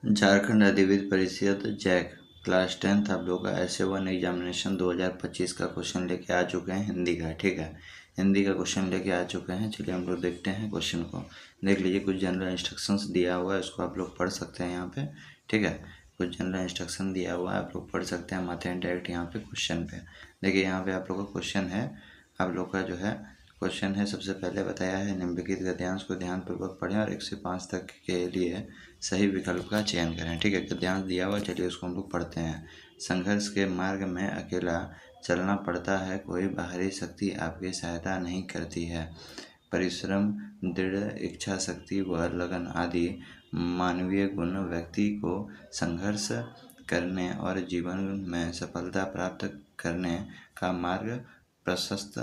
झारखंड अधिविद्य परिषद Jack class 10th आप लोग का SA1 एग्जामिनेशन 2025 का क्वेश्चन लेके आ चुके हैं हिंदी का। ठीक है, हिंदी का क्वेश्चन लेके आ चुके हैं। चलिए हम लोग देखते हैं क्वेश्चन को। देख लीजिए, कुछ जनरल इंस्ट्रक्शंस दिया हुआ है, उसको आप लोग पढ़ सकते हैं यहाँ पे। ठीक है, कुछ जनरल इंस्ट्रक्शन दिया हुआ है, आप लोग पढ़ सकते हैं। आते हैं डायरेक्ट यहाँ पे क्वेश्चन पे। देखिए यहाँ पे आप लोग का क्वेश्चन है, आप लोग का जो है क्वेश्चन है, सबसे पहले बताया है निम्नलिखित गद्यांश को ध्यानपूर्वक पढ़ें और 1 से 5 तक के लिए सही विकल्प का चयन करें। ठीक है, गद्यांश दिया हुआ, चलिए उसको हम लोग पढ़ते हैं। संघर्ष के मार्ग में अकेला चलना पड़ता है, कोई बाहरी शक्ति आपकी सहायता नहीं करती है। परिश्रम, दृढ़ इच्छा शक्ति व लगन आदि मानवीय गुण व्यक्ति को संघर्ष करने और जीवन में सफलता प्राप्त करने का मार्ग प्रशस्त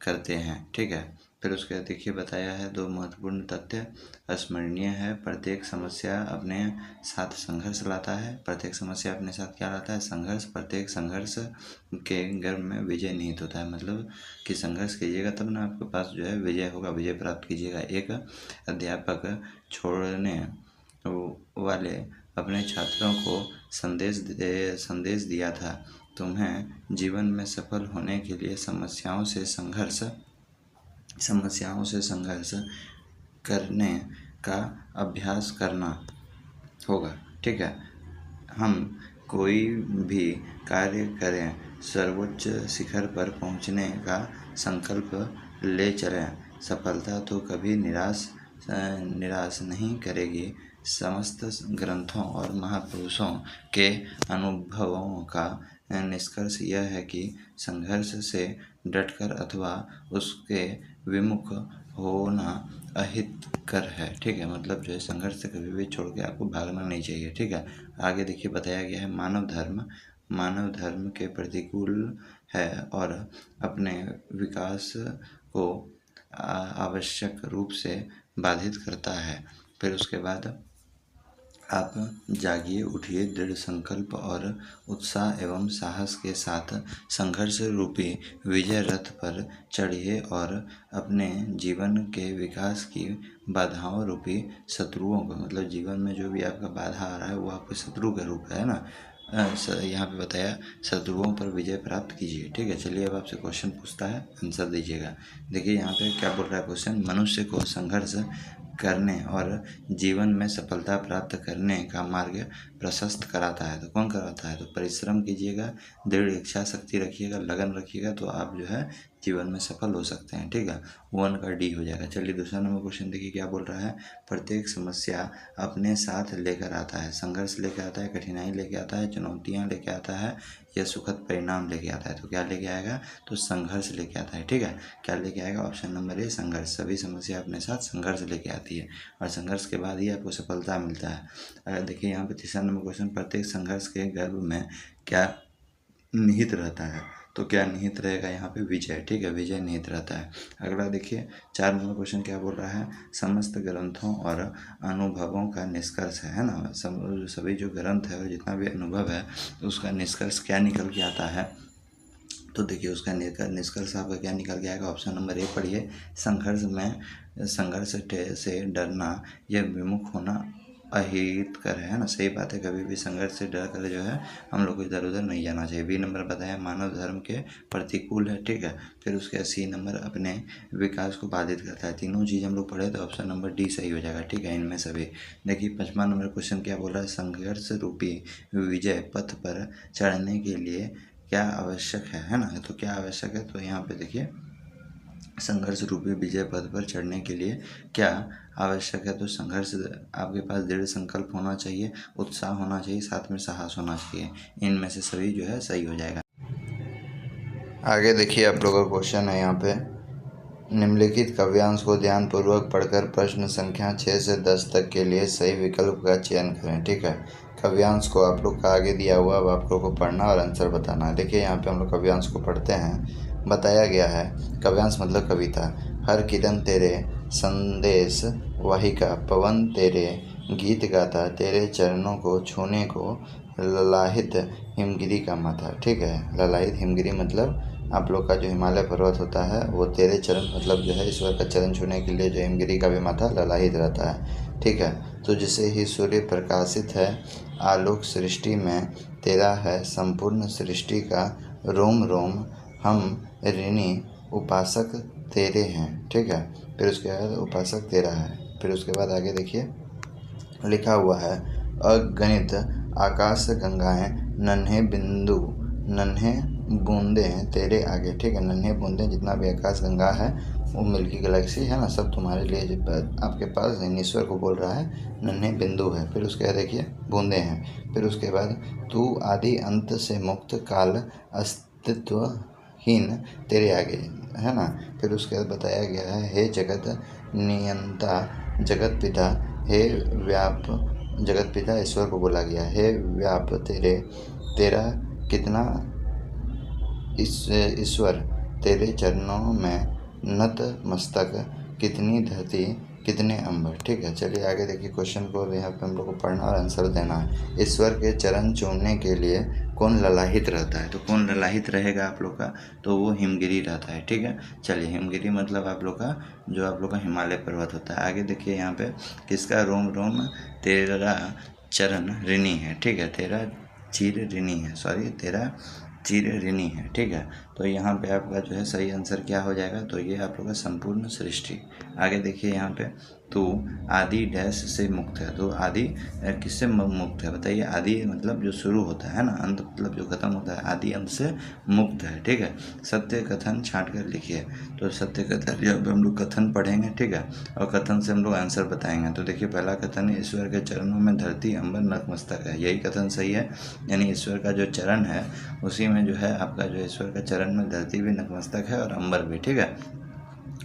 करते हैं। ठीक है, फिर उसके देखिए बताया है 2 महत्वपूर्ण तथ्य स्मरणीय है। प्रत्येक समस्या अपने साथ संघर्ष लाता है। प्रत्येक समस्या अपने साथ क्या लाता है? संघर्ष। प्रत्येक संघर्ष के गर्भ में विजय निहित होता है, मतलब कि संघर्ष कीजिएगा तब ना आपके पास जो है विजय होगा, विजय प्राप्त कीजिएगा। एक अध्यापक छोड़ने वाले अपने छात्रों को संदेश दिया था, तुम्हें जीवन में सफल होने के लिए समस्याओं से संघर्ष करने का अभ्यास करना होगा। ठीक है, हम कोई भी कार्य करें, सर्वोच्च शिखर पर पहुंचने का संकल्प ले चलें, सफलता तो कभी निराश नहीं करेगी। समस्त ग्रंथों और महापुरुषों के अनुभवों का निष्कर्ष यह है कि संघर्ष से डटकर अथवा उसके विमुख होना अहितकर है। ठीक है, मतलब जो है संघर्ष से कभी भी छोड़ के आपको भागना नहीं चाहिए। ठीक है, आगे देखिए बताया गया है मानव धर्म के प्रतिकूल है और अपने विकास को आवश्यक रूप से बाधित करता है। फिर उसके बाद आप जागिए, उठिए, दृढ़ संकल्प और उत्साह एवं साहस के साथ संघर्ष रूपी विजय रथ पर चढ़िए और अपने जीवन के विकास की बाधाओं रूपी शत्रुओं को, मतलब जीवन में जो भी आपका बाधा आ रहा है वो आपके शत्रु का रूप है ना, यहाँ पे बताया शत्रुओं पर विजय प्राप्त कीजिए। ठीक है, चलिए अब आपसे क्वेश्चन पूछता है, आंसर दीजिएगा। देखिए यहाँ पे क्या बोल रहा है क्वेश्चन, मनुष्य को संघर्ष करने और जीवन में सफलता प्राप्त करने का मार्ग प्रशस्त कराता है। तो कौन कराता है? तो परिश्रम कीजिएगा, दृढ़ इच्छा शक्ति रखिएगा, लगन रखिएगा, तो आप जो है जीवन में सफल हो सकते हैं। ठीक है, 1 का D हो जाएगा। चलिए दूसरा नंबर क्वेश्चन देखिए क्या बोल रहा है, प्रत्येक समस्या अपने साथ लेकर आता है, संघर्ष लेकर आता है, कठिनाई लेके आता है, चुनौतियाँ लेके आता है, यह सुखद परिणाम लेके आता है। तो क्या लेके आएगा? तो संघर्ष लेके आता है। ठीक है, क्या लेके आएगा? ऑप्शन नंबर ए संघर्ष। सभी समस्या अपने साथ संघर्ष लेके आती है और संघर्ष के बाद ही आपको सफलता मिलता है। अगर देखिए यहाँ पे तीसरा नंबर क्वेश्चन, प्रत्येक संघर्ष के गर्भ में क्या निहित रहता है? तो क्या निहित रहेगा? यहाँ पे विजय। ठीक है, विजय निहित रहता है। अगला देखिए 4 नंबर क्वेश्चन क्या बोल रहा है, समस्त ग्रंथों और अनुभवों का निष्कर्ष है ना, सभी जो ग्रंथ है और जितना भी अनुभव है उसका निष्कर्ष क्या निकल के आता है? तो देखिए उसका निष्कर्ष आपका क्या निकल के आएगा? ऑप्शन नंबर ए पढ़िए, संघर्ष से डरना, यह विमुख होना अहितकर है ना। सही बात है, कभी भी संघर्ष से डर कर जो है हम लोग को इधर उधर नहीं जाना चाहिए। बी नंबर बताया मानव धर्म के प्रतिकूल है। ठीक है, फिर उसके सी नंबर अपने विकास को बाधित करता है। तीनों चीज़ हम लोग पढ़े तो ऑप्शन नंबर डी सही हो जाएगा। ठीक है, इनमें सभी। देखिए 5वां नंबर क्वेश्चन क्या बोल रहा है, संघर्ष रूपी विजय पथ पर चढ़ने के लिए क्या आवश्यक है ना। तो क्या आवश्यक है? तो यहाँ पे देखिए संघर्ष रूपी विजय पद पर चढ़ने के लिए क्या आवश्यक है? तो संघर्ष, आपके पास दृढ़ संकल्प होना चाहिए, उत्साह होना चाहिए, साथ में साहस होना चाहिए। इनमें से सभी जो है सही हो जाएगा। आगे देखिए आप लोगों का क्वेश्चन है यहाँ पे, निम्नलिखित काव्यांश को ध्यानपूर्वक पढ़कर प्रश्न संख्या 6 से 10 तक के लिए सही विकल्प का चयन करें। ठीक है, काव्यांश को आप लोग का आगे दिया हुआ, अब आप लोग को पढ़ना और आंसर बताना है। देखिए यहाँ पे हम लोग काव्यांश को पढ़ते हैं। बताया गया है, काव्यांश मतलब कविता। हर किरण तेरे संदेश वाहिका, पवन तेरे गीत गाता, तेरे चरणों को छूने को ललाहित हिमगिरी का माथा। ठीक है, ललाहित हिमगिरी मतलब आप लोग का जो हिमालय पर्वत होता है वो तेरे चरण, मतलब जो है ईश्वर का चरण छूने के लिए जो हिमगिरी का भी माथा ललाहित रहता है। ठीक है। तुझसे ही सूर्य प्रकाशित है, आलोक सृष्टि में तेरा है, संपूर्ण सृष्टि का रोम रोम हम ऋणी उपासक तेरे हैं। ठीक है, फिर उसके बाद उपासक तेरा है। फिर उसके बाद आगे देखिए लिखा हुआ है, अगणित आकाश गंगाएं नन्हे बिंदु नन्हे बूंदे तेरे आगे। ठीक है, नन्हे बूंदे जितना भी आकाश गंगा है वो मिल्की गैलेक्सी है ना, सब तुम्हारे लिए आपके पास ईश्वर को बोल रहा है नन्हे बिंदु है। फिर उसके बाद देखिए बूंदे हैं। फिर उसके बाद तू आदि अंत से मुक्त, काल अस्तित्वहीन तेरे आगे, है ना। फिर उसके बाद बताया गया है, हे जगत नियंता जगत पिता, हे व्याप, जगत पिता ईश्वर को बोला गया, हे व्याप तेरा कितना ईश्वर तेरे चरणों में नत मस्तक, कितनी धरती कितने अंबर। ठीक है, चलिए आगे देखिए क्वेश्चन को यहाँ पे हम लोग को पढ़ना और आंसर देना है। ईश्वर के चरण चूमने के लिए कौन ललाहित रहता है? तो कौन ललाहित रहेगा आप लोग का? तो वो हिमगिरी रहता है। ठीक है, चलिए हिमगिरी मतलब आप लोग का जो आप लोग का हिमालय पर्वत होता है। आगे देखिए यहाँ पे किसका रोम रोम तेरा चरण ऋणी है। ठीक है, तेरा चिर ऋणी है, सॉरी तेरा चिर ऋणी है। ठीक है, तो यहाँ पे आपका जो है सही आंसर क्या हो जाएगा? तो ये आप लोग का संपूर्ण सृष्टि। आगे देखिए यहाँ पे तू आदि डैश से मुक्त है। तो आदि किससे मुक्त है बताइए? आदि मतलब जो शुरू होता है ना, अंत मतलब जो खत्म होता है, आदि अंत से मुक्त है। ठीक है, सत्य कथन छाँट कर लिखिए। तो सत्य कथन जब हम लोग कथन पढ़ेंगे, ठीक है, और कथन से हम लोग आंसर बताएंगे। तो देखिए पहला कथन, ईश्वर के चरणों में धरती अंबर नतमस्तक है, यही कथन सही है। यानी ईश्वर का जो चरण है उसी में जो है आपका जो ईश्वर का चरण में धरती भी नतमस्तक है और अंबर भी। ठीक है,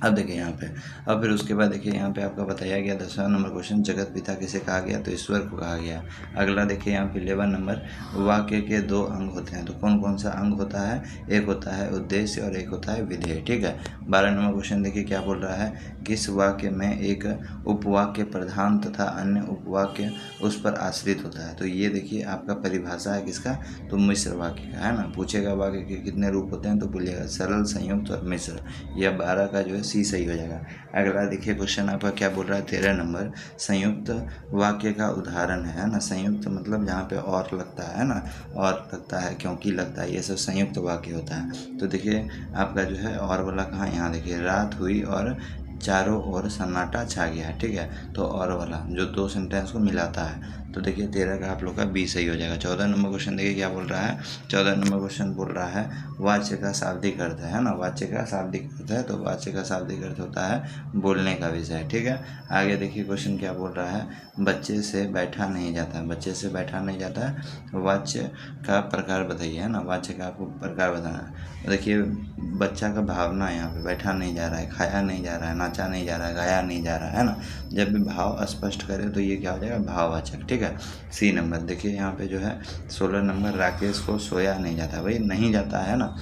अब देखिए यहाँ पे, अब फिर उसके बाद देखिए यहाँ पे आपका बताया गया 10वां नंबर क्वेश्चन, जगत पिता किसे कहा गया? तो ईश्वर को कहा गया। अगला देखिए यहाँ पे 11 नंबर, वाक्य के 2 अंग होते हैं। तो कौन कौन सा अंग होता है? एक होता है उद्देश्य और एक होता है विधेय। ठीक है, 12 नंबर क्वेश्चन देखिए क्या बोल रहा है, किस वाक्य में एक उपवाक्य प्रधान तथा अन्य उपवाक्य उस पर आश्रित होता है? तो ये देखिए आपका परिभाषा है किसका? तो मिश्र वाक्य का, है ना। पूछेगा वाक्य के कितने रूप होते हैं तो बोलिएगा सरल, संयुक्त और मिश्र। यह 12 का जो है सी सही हो जाएगा। अगला देखिए क्वेश्चन आपका क्या बोल रहा है, 13 नंबर, संयुक्त वाक्य का उदाहरण है ना। संयुक्त मतलब जहाँ पे और लगता है ना, और लगता है, क्योंकि लगता है, ये सब संयुक्त वाक्य होता है। तो देखिए आपका जो है और वाला कहाँ, यहाँ देखिए, रात हुई और चारों ओर सन्नाटा छा गया है। ठीक है, तो और वाला जो 2 सेंटेंस को मिलाता है। तो देखिए 13 का आप लोग का बी सही हो जाएगा। 14 नंबर क्वेश्चन देखिए क्या बोल रहा है, 14 नंबर क्वेश्चन बोल रहा है वाच्य का शाब्दिक अर्थ है ना। वाच्य का शाब्दिक अर्थ है, तो वाच्य का शाब्दिक अर्थ होता है बोलने का विषय। ठीक है, आगे देखिए क्वेश्चन क्या बोल रहा है, बच्चे से बैठा नहीं जाता। बच्चे से बैठा नहीं जाता, वाच्य का प्रकार बताइए, है ना। वाच्य का आपको प्रकार बताना है। देखिए बच्चा का भावना, यहाँ पे बैठा नहीं जा रहा है, खाया नहीं जा रहा है, नाचा नहीं जा रहा है, गाया नहीं जा रहा है ना। जब भी भाव स्पष्ट करे तो ये क्या हो जाएगा? भाववाचक। ठीक है, सी नंबर देखिए यहाँ पे जो है 16 नंबर, राकेश को सोया नहीं जाता। भाई नहीं जाता है ना,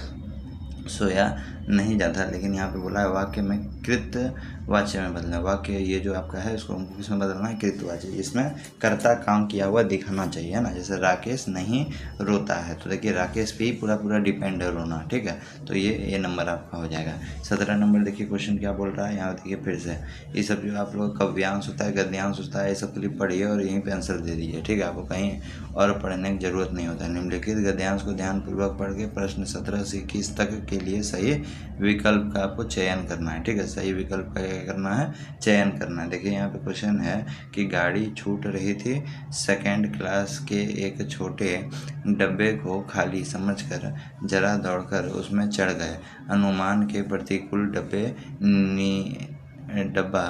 सोया नहीं जाता, लेकिन यहाँ पे बोला है वाक्य में कृत वाच्य में बदलना। वाक्य ये जो आपका है इसको हमको किसमें बदलना है? कृतवाच्य। इसमें कर्ता काम किया हुआ दिखाना चाहिए ना। जैसे राकेश नहीं रोता है, तो देखिए राकेश पे ही पूरा पूरा डिपेंड है रोना। ठीक है, तो ये नंबर आपका हो जाएगा। 17 नंबर देखिए क्वेश्चन क्या बोल रहा है, यहाँ देखिए फिर से ये सब जो आप लोग कव्यांश होता है, गद्यांश होता है, ये सब क्लिप पढ़िए और यहीं पे आंसर दे दीजिए। ठीक है, आपको कहीं और पढ़ने की जरूरत नहीं होता है। निम्नलिखित गद्यांश को ध्यानपूर्वक पढ़ के प्रश्न 17 से 21 तक के लिए सही विकल्प का आपको चयन करना है। ठीक है, सही विकल्प का क्या करना है? चयन करना है। देखिए यहाँ पे क्वेश्चन है कि गाड़ी छूट रही थी, सेकंड क्लास के एक छोटे डब्बे को खाली समझकर जरा दौड़कर उसमें चढ़ गए। अनुमान के प्रतिकूल डब्बा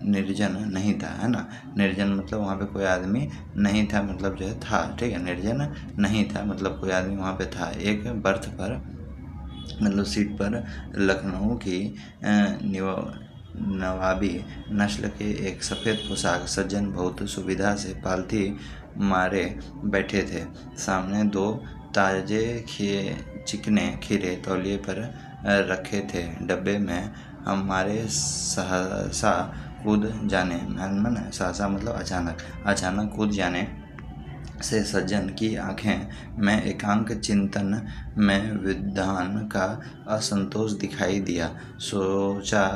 निर्जन नहीं था, है ना। निर्जन मतलब वहाँ पे कोई आदमी नहीं था, मतलब जो है था। ठीक है, निर्जन नहीं था मतलब कोई आदमी वहाँ पे था। एक बर्थ पर मतलब सीट पर लखनऊ की नवाबी नस्ल के एक सफ़ेद पोशाक सज्जन बहुत सुविधा से पालथी मारे बैठे थे। सामने 2 ताजे चिकने खीरे तौलिए पर रखे थे। डब्बे में हमारे सहसा कूद जाने, सहसा मतलब अचानक कूद जाने से सज्जन की आँखें में एकांक चिंतन में विद्वान का असंतोष दिखाई दिया। सोचा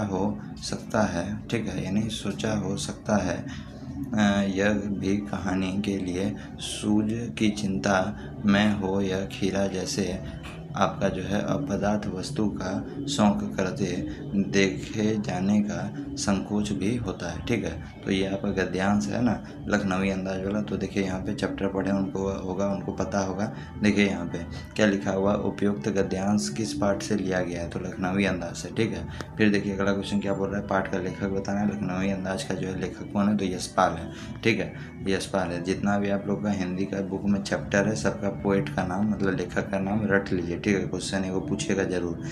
हो सकता है, ठीक है, यानी सोचा हो सकता है यह भी कहानी के लिए सूझ की चिंता में हो या खीरा जैसे आपका जो है अपदार्थ वस्तु का शौक करते देखे जाने का संकोच भी होता है। ठीक है, तो ये आपका गद्यांश है ना, लखनवी अंदाज वाला। तो देखिए यहाँ पे चैप्टर पढ़े उनको होगा, उनको पता होगा। देखिए यहाँ पे क्या लिखा हुआ, उपयुक्त गद्यांश किस पाठ से लिया गया है, तो लखनवी अंदाज से। ठीक है, फिर देखिए अगला क्वेश्चन क्या बोल रहा है, पाठ का लेखक बताना है। लखनवी अंदाज का जो है लेखक कौन है, तो यशपाल है। ठीक है, यशपाल है। जितना भी आप लोग का हिंदी का बुक में चैप्टर है, सबका पोएट का नाम मतलब लेखक का नाम रट लीजिए। ठीक है, क्वेश्चन एगो पूछेगा जरूर।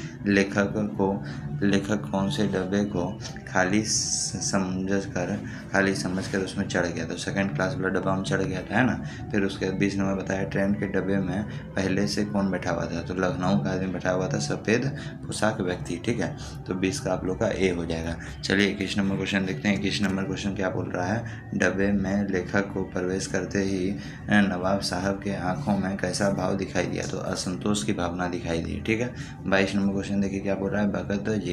लेखक कौन से डब्बे को खाली समझ कर उसमें चढ़ गया, तो सेकंड क्लास वाला डब्बा में चढ़ गया था, है ना। फिर उसके 20 नंबर बताया, ट्रेन के डब्बे में पहले से कौन बैठा हुआ था, तो लखनऊ का आदमी बैठा हुआ था, सफ़ेद पोशाक व्यक्ति। ठीक है, तो 20 का आप लोग का ए हो जाएगा। चलिए 21 नंबर क्वेश्चन देखते हैं। 21 नंबर क्वेश्चन क्या बोल रहा है, डब्बे में लेखक को प्रवेश करते ही नवाब साहब के आंखों में कैसा भाव दिखाई दिया, तो असंतोष की भावना दिखाई दी। ठीक है, 22 नंबर क्वेश्चन देखिए क्या बोल रहा है, भगत जी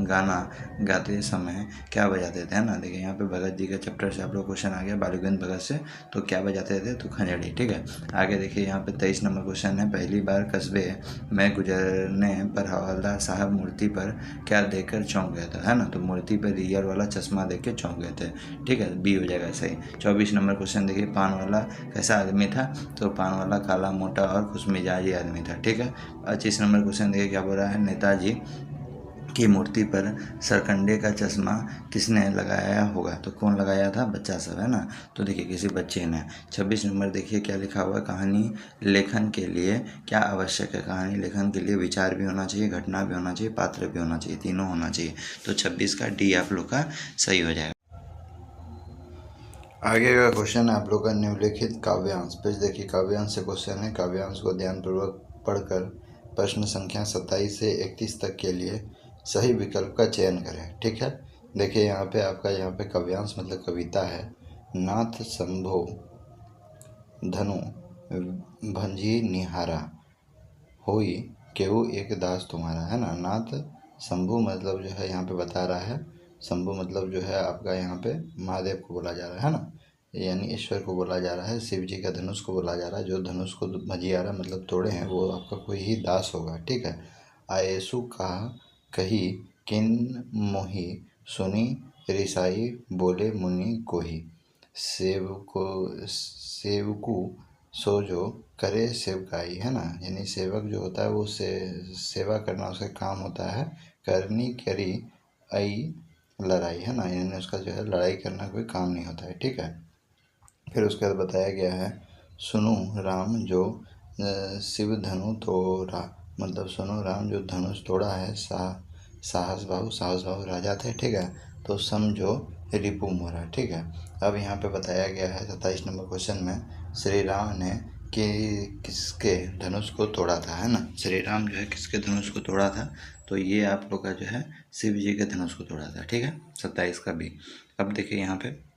गाना गाते समय क्या बजाते थे, है ना। देखिए यहाँ पे भगत जी के चैप्टर से आप लोग क्वेश्चन आ गया, बालूगंज भगत से, तो क्या बजाते थे, तो खंजड़ी। ठीक है, आगे देखिए यहाँ पे 23 नंबर क्वेश्चन है, पहली बार कस्बे में गुजरने पर हवलदार साहब मूर्ति पर क्या देखकर चौंक गए थे, है ना। तो मूर्ति पर रियल वाला चश्मा देख के चौंक गए थे। ठीक है, बी हो जाएगा सही। 24 नंबर क्वेश्चन देखिए, पान वाला कैसा आदमी था, तो पान वाला काला मोटा और खुशमिजाजी आदमी था। ठीक है, 25 नंबर क्वेश्चन देखिए क्या बोल रहा है, नेताजी की मूर्ति पर सरकंडे का चश्मा किसने लगाया होगा, तो कौन लगाया था, बच्चा सब, है ना। तो देखिए किसी बच्चे ने। 26 नंबर देखिए क्या लिखा हुआ है, कहानी लेखन के लिए क्या आवश्यक है। कहानी लेखन के लिए विचार भी होना चाहिए, घटना भी होना चाहिए, पात्र भी होना चाहिए, तीनों होना चाहिए। तो 26 का डी आप लोग का सही हो जाएगा। आगे का क्वेश्चन है आप लोग का, निम्नलिखित काव्यांश। पेज देखिए, काव्यांश से क्वेश्चन है। काव्यांश को ध्यानपूर्वक पढ़कर प्रश्न संख्या 27 से 31 तक के लिए सही विकल्प का चयन करें। ठीक है, देखिए यहाँ पे आपका यहाँ पे काव्यांश मतलब कविता है। नाथ शंभो धनु भंजी निहारा होई केहू एक दास तुम्हारा, है ना। नाथ शंभु मतलब जो है यहाँ पे बता रहा है, शंभु मतलब जो है आपका यहाँ पे महादेव को बोला जा रहा है ना, यानी ईश्वर को बोला जा रहा है। शिव जी का धनुष को बोला जा रहा है, जो धनुष को भजियारा मतलब तोड़े हैं वो आपका कोई ही दास होगा। ठीक है, आयेसु का कही किन मोही सुनी रिसाई बोले मुनि कोही, सेवकू सो जो करे सेवकाई, है ना। यानी सेवक जो होता है वो सेवा करना उसका काम होता है। करनी करी आई लड़ाई, है ना, यानी उसका जो है लड़ाई करना कोई काम नहीं होता है। ठीक है, फिर उसके बाद बताया गया है, सुनो राम जो शिव धनु तोड़ा, मतलब सुनो राम जो धनुष तोड़ा है, साहस बाहु राजा थे। ठीक है, तो समझो रिपु मोरा। ठीक है, अब यहाँ पे बताया गया है 27 नंबर क्वेश्चन में, श्री राम ने किसके धनुष को तोड़ा था, है ना। श्री राम जो है किसके धनुष को तोड़ा था, तो ये आप लोग का जो है शिव जी के धनुष को तोड़ा था। ठीक है, 27 का भी। अब देखिए यहाँ पे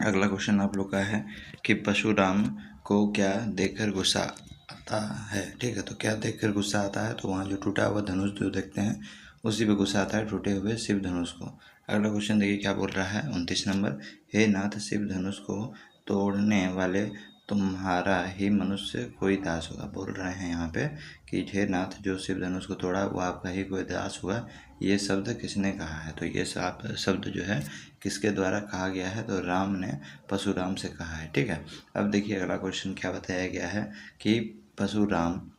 अगला क्वेश्चन आप लोग का है कि परशुराम को क्या देखकर गुस्सा आता है। ठीक है, तो क्या देखकर गुस्सा आता है, तो वहाँ जो टूटा हुआ धनुष जो देखते हैं उसी पे गुस्सा आता है, टूटे हुए शिव धनुष को। अगला क्वेश्चन देखिए क्या बोल रहा है, 29 नंबर, हे नाथ शिव धनुष को तोड़ने वाले तुम्हारा ही मनुष्य कोई दास होगा। बोल रहे हैं यहाँ पे कि हे नाथ जो शिव धनुष को तोड़ा वो आपका ही कोई दास होगा। ये शब्द किसने कहा है, तो ये शब्द जो है किसके द्वारा कहा गया है, तो राम ने परशुराम से कहा है। ठीक है, अब देखिए अगला क्वेश्चन क्या बताया गया है कि परशुराम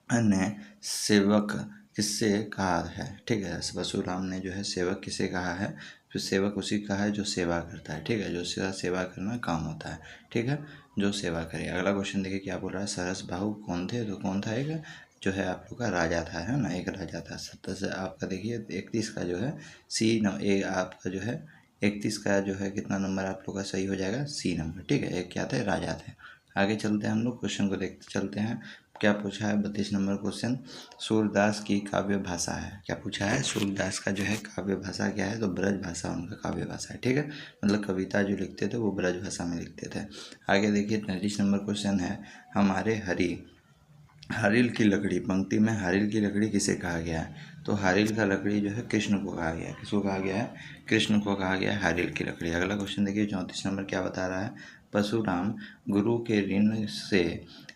ने सेवक किससे कहा है। ठीक है, परशुराम ने जो है सेवक किसे कहा है, तो सेवक उसी का है जो सेवा करता है। ठीक है, जो सेवा करना काम होता है। ठीक है, जो सेवा करे। अगला क्वेश्चन देखिए क्या बोल रहा है, सरस बाहु कौन थे, तो कौन था, एक जो है आप लोग का राजा था, है ना, एक राजा था। 70 से आपका देखिए 31 का जो है सी आपका जो है 31 का जो है कितना नंबर आप लोग का सही हो जाएगा, सी नंबर। ठीक है, एक क्या थे, राजा थे। आगे चलते हैं, हम लोग क्वेश्चन को देखते चलते हैं। क्या पूछा है 32 नंबर क्वेश्चन, सूरदास की काव्य भाषा है। क्या पूछा है, सूरदास का जो है काव्य भाषा क्या है, तो ब्रज भाषा उनका काव्य भाषा है। ठीक है, मतलब कविता जो लिखते थे वो ब्रज भाषा में लिखते थे। आगे देखिए 33 नंबर क्वेश्चन है, हमारे हारिल की लकड़ी, पंक्ति में हारिल की लकड़ी किसे कहा गया है, तो हारिल का लकड़ी जो है कृष्ण को कहा गया है। किसको कहा गया है, कृष्ण को कहा गया है हारिल की लकड़ी। अगला क्वेश्चन देखिए 34 नंबर क्या बता रहा है, परशुराम गुरु के ऋण से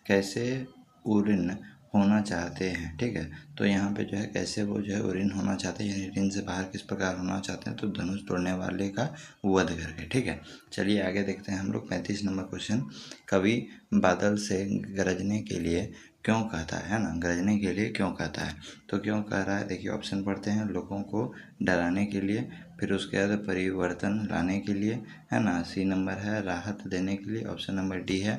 कैसे उऋण होना चाहते हैं। ठीक है, तो यहाँ पे जो है कैसे वो जो है उऋण होना चाहते हैं, यानी ऋण से बाहर किस प्रकार होना चाहते हैं, तो धनुष तोड़ने वाले का वध करके। ठीक है, चलिए आगे देखते हैं हम लोग 35 नंबर क्वेश्चन, कवि बादल से गरजने के लिए क्यों कहता है ना, गरजने के लिए क्यों कहता है, तो क्यों कह रहा है, देखिए ऑप्शन पढ़ते हैं, लोगों को डराने के लिए, फिर उसके बाद परिवर्तन लाने के लिए, है ना। सी नंबर है राहत देने के लिए, ऑप्शन नंबर डी है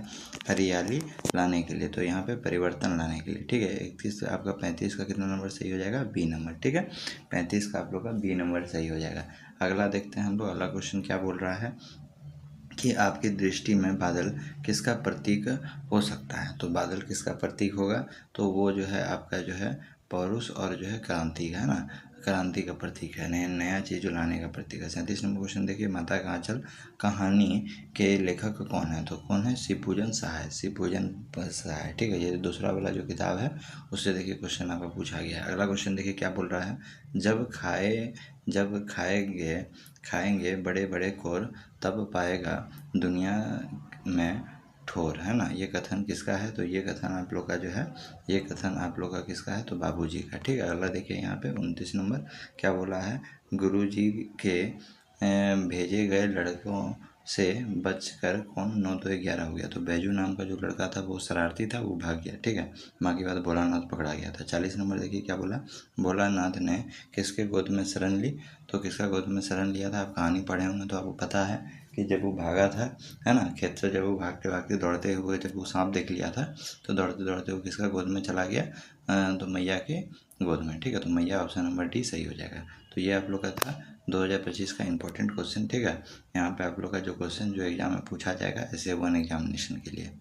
हरियाली लाने के लिए, तो यहाँ पे परिवर्तन लाने के लिए। ठीक है, 31 आपका 35 का कितना नंबर सही हो जाएगा, बी नंबर। ठीक है, 35 का आप लोग का बी नंबर सही हो जाएगा। अगला देखते हैं हम लोग, अगला क्वेश्चन क्या बोल रहा है कि आपकी दृष्टि में बादल किसका प्रतीक हो सकता है, तो बादल किसका प्रतीक होगा, तो वो जो है आपका जो है पौरुष और जो है क्रांति है ना, क्रांति का प्रतीक है, नया चीज़ जो लाने का प्रतीक है। 37 नंबर क्वेश्चन देखिए, माता का आंचल कहानी के लेखक कौन है, तो कौन है, शिवपूजन सहाय, शिवपूजन सहाय। ठीक है, ये दूसरा वाला जो किताब है उससे देखिए क्वेश्चन आपका पूछा गया है। अगला क्वेश्चन देखिए क्या बोल रहा है, जब खाएंगे बड़े बड़े कोर तब पाएगा दुनिया में ठोर, है ना। ये कथन किसका है, तो ये कथन आप लोग का जो है, ये कथन आप लोग का किसका है, तो बाबूजी का। ठीक है, अगला देखिए यहाँ पे 29 नंबर क्या बोला है, गुरुजी के भेजे गए लड़कों से बचकर कौन 9 तो 11 हो गया, तो बैजू नाम का जो लड़का था वो शरारती था, वो भाग गया। ठीक है, माँ की बात भोलानाथ पकड़ा गया था। 40 नंबर देखिए क्या बोला, भोलानाथ ने किसके गोद में शरण ली, तो किसका गोद में शरण लिया था, आप कहानी पढ़े होंगे तो आपको पता है कि जब वो भागा था, है ना, खेत से जब वो भागते भागते दौड़ते हुए जब वो सांप देख लिया था, तो दौड़ते दौड़ते वो किसका गोद में चला गया, तो मैया के गोद में। ठीक है, तो मैया ऑप्शन नंबर डी सही हो जाएगा। तो ये आप लोग का था 2025 का इंपॉर्टेंट क्वेश्चन। ठीक है, यहाँ पे आप लोग का जो क्वेश्चन जो एग्जाम में पूछा जाएगा ऐसे 1 एग्जामिनेशन के लिए।